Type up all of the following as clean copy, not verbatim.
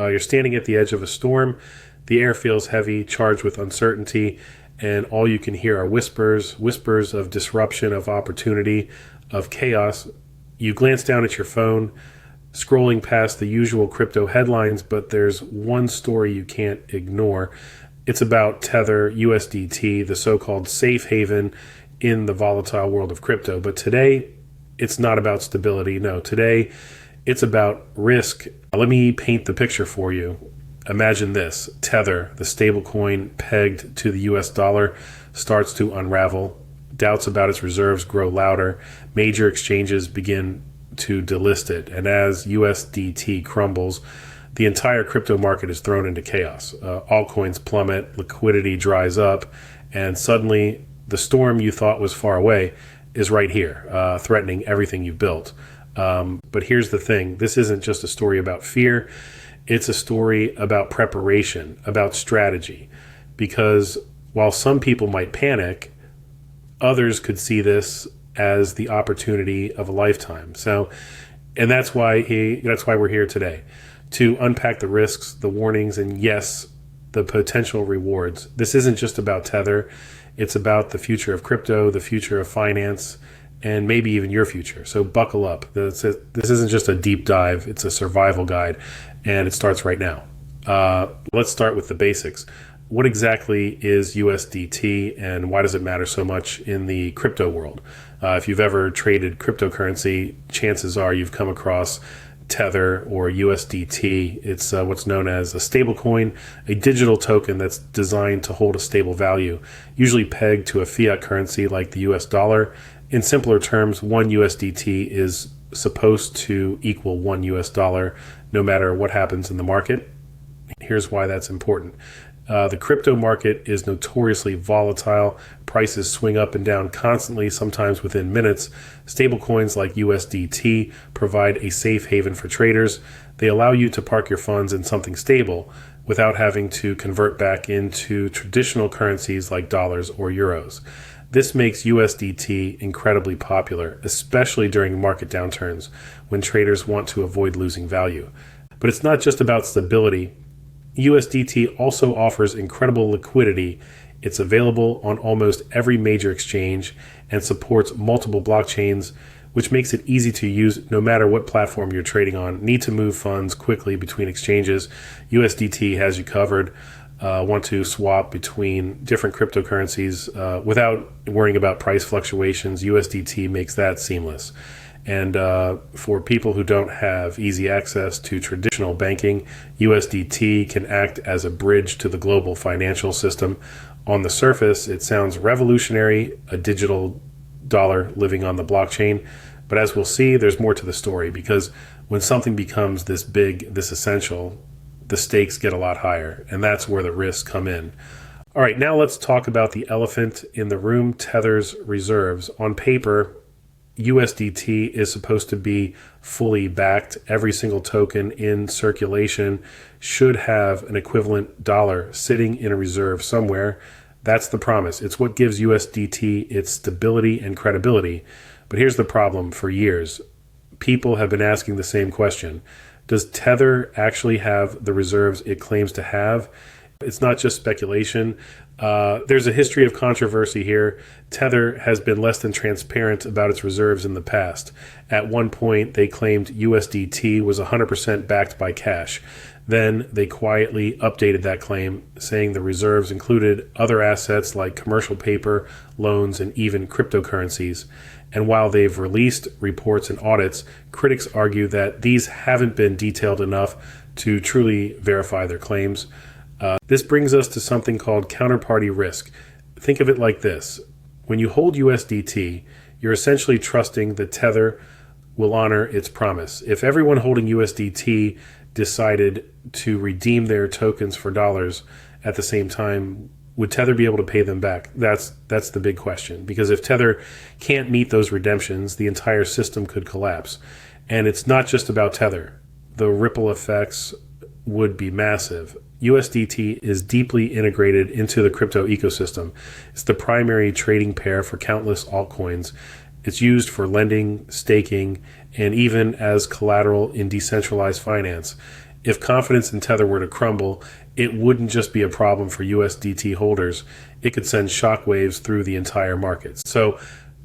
You're standing at the edge of a storm. The air feels heavy, charged with uncertainty, and all you can hear are whispers of disruption, of opportunity, of chaos. You glance down at your phone, scrolling past the usual crypto headlines, but there's one story you can't ignore. It's about Tether, USDT, the so-called safe haven in the volatile world of crypto. But today, it's not about stability. No, today, it's about risk. Let me paint the picture for you. Imagine this. Tether, the stablecoin pegged to the US dollar, starts to unravel. Doubts about its reserves grow louder. Major exchanges begin to delist it. And as USDT crumbles, the entire crypto market is thrown into chaos. Altcoins plummet, liquidity dries up, and suddenly the storm you thought was far away is right here, threatening everything you've built. But here's the thing. This isn't just a story about fear. It's a story about preparation, about strategy. Because while some people might panic, others could see this as the opportunity of a lifetime. And that's why we're here today, to unpack the risks, the warnings, and yes, the potential rewards. This isn't just about Tether. It's about the future of crypto, the future of finance, and maybe even your future. So buckle up. This isn't just a deep dive. It's a survival guide, and it starts right now. Let's start with the basics. What exactly is USDT, and why does it matter so much in the crypto world? If you've ever traded cryptocurrency, chances are you've come across Tether or USDT. It's what's known as a stablecoin, a digital token that's designed to hold a stable value, usually pegged to a fiat currency like the US dollar. In simpler terms, one USDT is supposed to equal one US dollar no matter what happens in the market. Here's why that's important. The crypto market is notoriously volatile. Prices swing up and down constantly, sometimes within minutes. Stablecoins like USDT provide a safe haven for traders. They allow you to park your funds in something stable without having to convert back into traditional currencies like dollars or euros. This makes USDT incredibly popular, especially during market downturns when traders want to avoid losing value. But it's not just about stability. USDT also offers incredible liquidity. It's available on almost every major exchange and supports multiple blockchains, which makes it easy to use no matter what platform you're trading on. Need to move funds quickly between exchanges. USDT has you covered. Want to swap between different cryptocurrencies without worrying about price fluctuations. USDT makes that seamless. And for people who don't have easy access to traditional banking, USDT can act as a bridge to the global financial system. On the surface, it sounds revolutionary, a digital dollar living on the blockchain. But as we'll see, there's more to the story, because when something becomes this big, this essential, the stakes get a lot higher, and that's where the risks come in. All right, now let's talk about the elephant in the room, Tether's reserves. On paper, USDT is supposed to be fully backed. Every single token in circulation should have an equivalent dollar sitting in a reserve somewhere. That's the promise. It's what gives USDT its stability and credibility. But here's the problem. For years, people have been asking the same question. Does Tether actually have the reserves it claims to have? It's not just speculation. There's a history of controversy here. Tether has been less than transparent about its reserves in the past. At one point, they claimed USDT was 100% backed by cash. Then they quietly updated that claim, saying the reserves included other assets like commercial paper, loans, and even cryptocurrencies. And while they've released reports and audits, critics argue that these haven't been detailed enough to truly verify their claims. This brings us to something called counterparty risk. Think of it like this. When you hold USDT, you're essentially trusting that Tether will honor its promise. If everyone holding USDT decided to redeem their tokens for dollars at the same time, would Tether be able to pay them back? That's the big question. Because if Tether can't meet those redemptions, the entire system could collapse. And it's not just about Tether. The ripple effects would be massive. USDT is deeply integrated into the crypto ecosystem. It's the primary trading pair for countless altcoins. It's used for lending, staking, and even as collateral in decentralized finance. If confidence in Tether were to crumble, it wouldn't just be a problem for USDT holders. It could send shockwaves through the entire market. So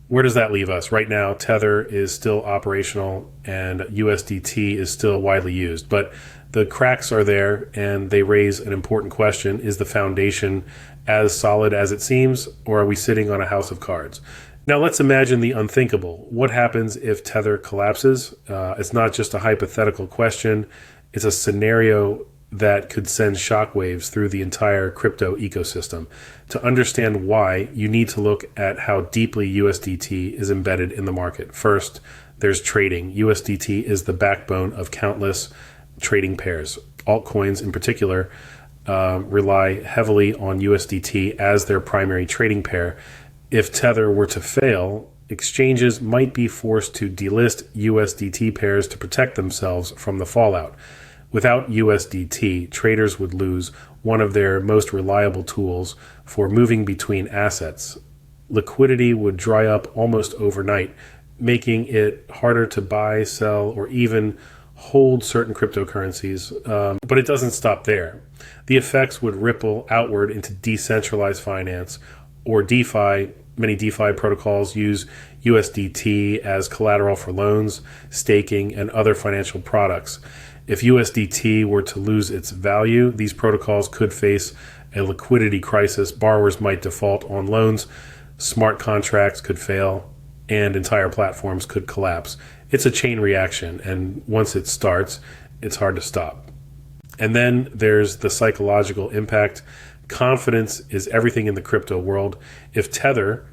where does that leave us? Right now, Tether is still operational and USDT is still widely used. But the cracks are there and they raise an important question. Is the foundation as solid as it seems, or are we sitting on a house of cards? Now let's imagine the unthinkable. What happens if Tether collapses? It's not just a hypothetical question. It's a scenario that could send shockwaves through the entire crypto ecosystem. To understand why, you need to look at how deeply USDT is embedded in the market. First, there's trading. USDT is the backbone of countless trading pairs. Altcoins in particular rely heavily on USDT as their primary trading pair. If Tether were to fail, exchanges might be forced to delist USDT pairs to protect themselves from the fallout. Without USDT, traders would lose one of their most reliable tools for moving between assets. Liquidity would dry up almost overnight, making it harder to buy, sell, or even hold certain cryptocurrencies. But it doesn't stop there. The effects would ripple outward into decentralized finance or DeFi. Many DeFi protocols use USDT as collateral for loans, staking, and other financial products. If USDT were to lose its value, these protocols could face a liquidity crisis. Borrowers might default on loans, smart contracts could fail, and entire platforms could collapse. It's a chain reaction, and once it starts, it's hard to stop. And then there's the psychological impact. Confidence is everything in the crypto world. If Tether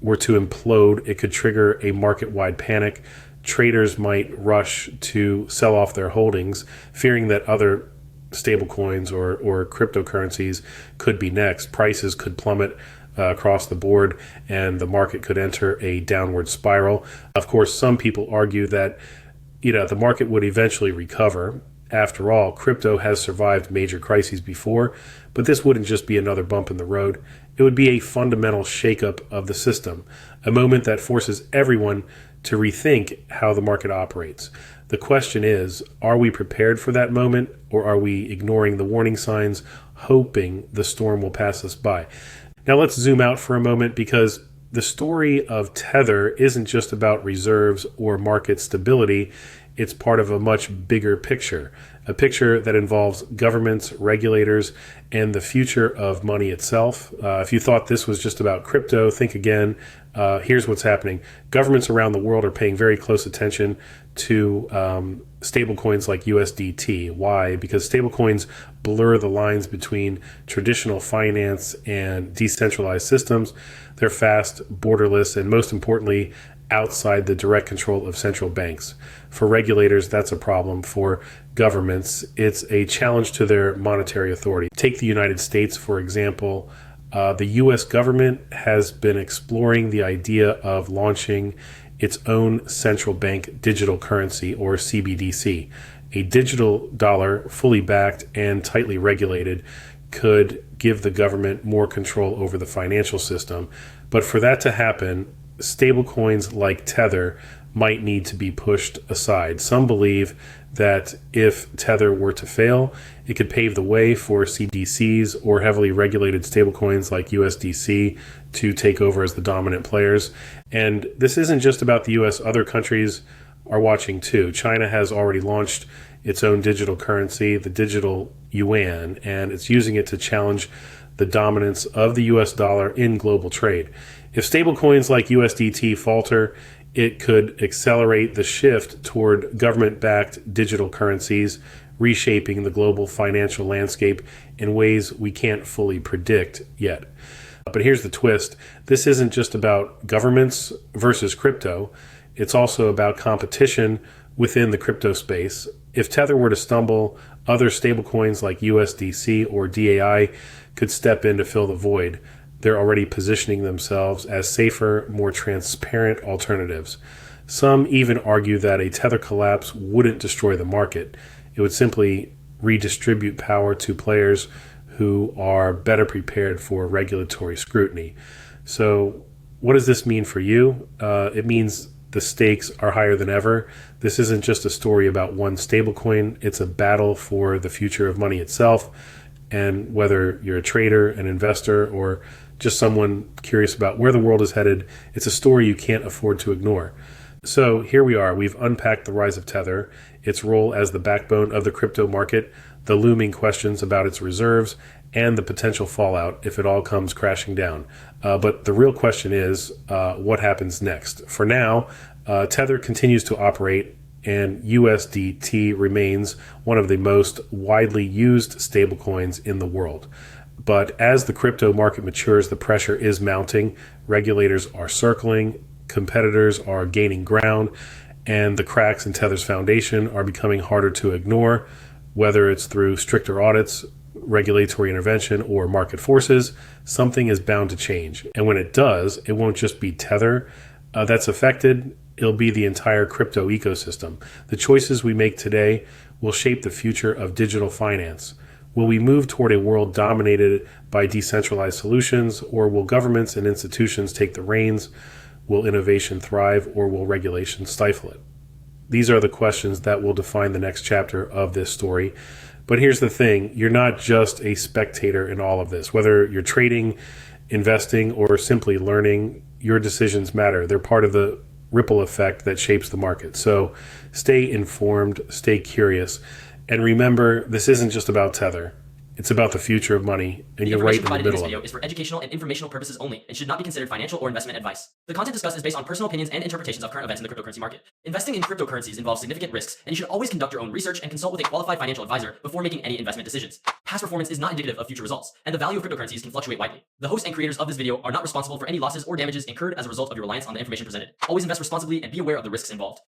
were to implode, it could trigger a market-wide panic. Traders might rush to sell off their holdings, fearing that other stablecoins or cryptocurrencies could be next. Prices could plummet across the board, and the market could enter a downward spiral. Of course, some people argue that the market would eventually recover. After all, crypto has survived major crises before, but this wouldn't just be another bump in the road. It would be a fundamental shakeup of the system, a moment that forces everyone to rethink how the market operates. The question is, are we prepared for that moment, or are we ignoring the warning signs, hoping the storm will pass us by? Now let's zoom out for a moment, because the story of Tether isn't just about reserves or market stability. It's part of a much bigger picture, a picture that involves governments, regulators, and the future of money itself. If you thought this was just about crypto, think again. Here's what's happening. Governments around the world are paying very close attention to stablecoins like USDT. Why? Because stablecoins blur the lines between traditional finance and decentralized systems. They're fast, borderless, and most importantly, outside the direct control of central banks. For regulators, that's a problem. For governments, it's a challenge to their monetary authority. Take the United States, for example. The U.S. government has been exploring the idea of launching its own central bank digital currency, or CBDC. A digital dollar, fully backed and tightly regulated, could give the government more control over the financial system. But for that to happen, stablecoins like Tether might need to be pushed aside. Some believe that if Tether were to fail, it could pave the way for CBDCs or heavily regulated stablecoins like USDC to take over as the dominant players. And this isn't just about the US, other countries are watching too. China has already launched its own digital currency, the digital yuan, and it's using it to challenge the dominance of the US dollar in global trade. If stablecoins like USDT falter, it could accelerate the shift toward government-backed digital currencies, reshaping the global financial landscape in ways we can't fully predict yet. But here's the twist. This isn't just about governments versus crypto. It's also about competition within the crypto space. If Tether were to stumble, other stablecoins like USDC or DAI could step in to fill the void. They're already positioning themselves as safer, more transparent alternatives. Some even argue that a Tether collapse wouldn't destroy the market. It would simply redistribute power to players who are better prepared for regulatory scrutiny. So what does this mean for you? It means The stakes are higher than ever. This isn't just a story about one stablecoin, it's a battle for the future of money itself. And whether you're a trader, an investor, or just someone curious about where the world is headed, it's a story you can't afford to ignore. So here we are. We've unpacked the rise of Tether, its role as the backbone of the crypto market, the looming questions about its reserves, and the potential fallout if it all comes crashing down. But the real question is, what happens next? For now, Tether continues to operate, and USDT remains one of the most widely used stablecoins in the world. But as the crypto market matures, the pressure is mounting. Regulators are circling, competitors are gaining ground, and the cracks in Tether's foundation are becoming harder to ignore, whether it's through stricter audits, regulatory intervention, or market forces. Something is bound to change. And when it does, it won't just be Tether that's affected, it'll be the entire crypto ecosystem. The choices we make today will shape the future of digital finance. Will we move toward a world dominated by decentralized solutions, or will governments and institutions take the reins? Will innovation thrive, or will regulation stifle it? These are the questions that will define the next chapter of this story. But here's the thing, you're not just a spectator in all of this. Whether you're trading, investing, or simply learning, your decisions matter. They're part of the ripple effect that shapes the market. So stay informed, stay curious, and remember, this isn't just about Tether. It's about the future of money, and you're right in the middle of it. This video is for educational and informational purposes only and should not be considered financial or investment advice. The content discussed is based on personal opinions and interpretations of current events in the cryptocurrency market. Investing in cryptocurrencies involves significant risks, and you should always conduct your own research and consult with a qualified financial advisor before making any investment decisions. Past performance is not indicative of future results, and the value of cryptocurrencies can fluctuate widely. The host and creators of this video are not responsible for any losses or damages incurred as a result of your reliance on the information presented. Always invest responsibly and be aware of the risks involved.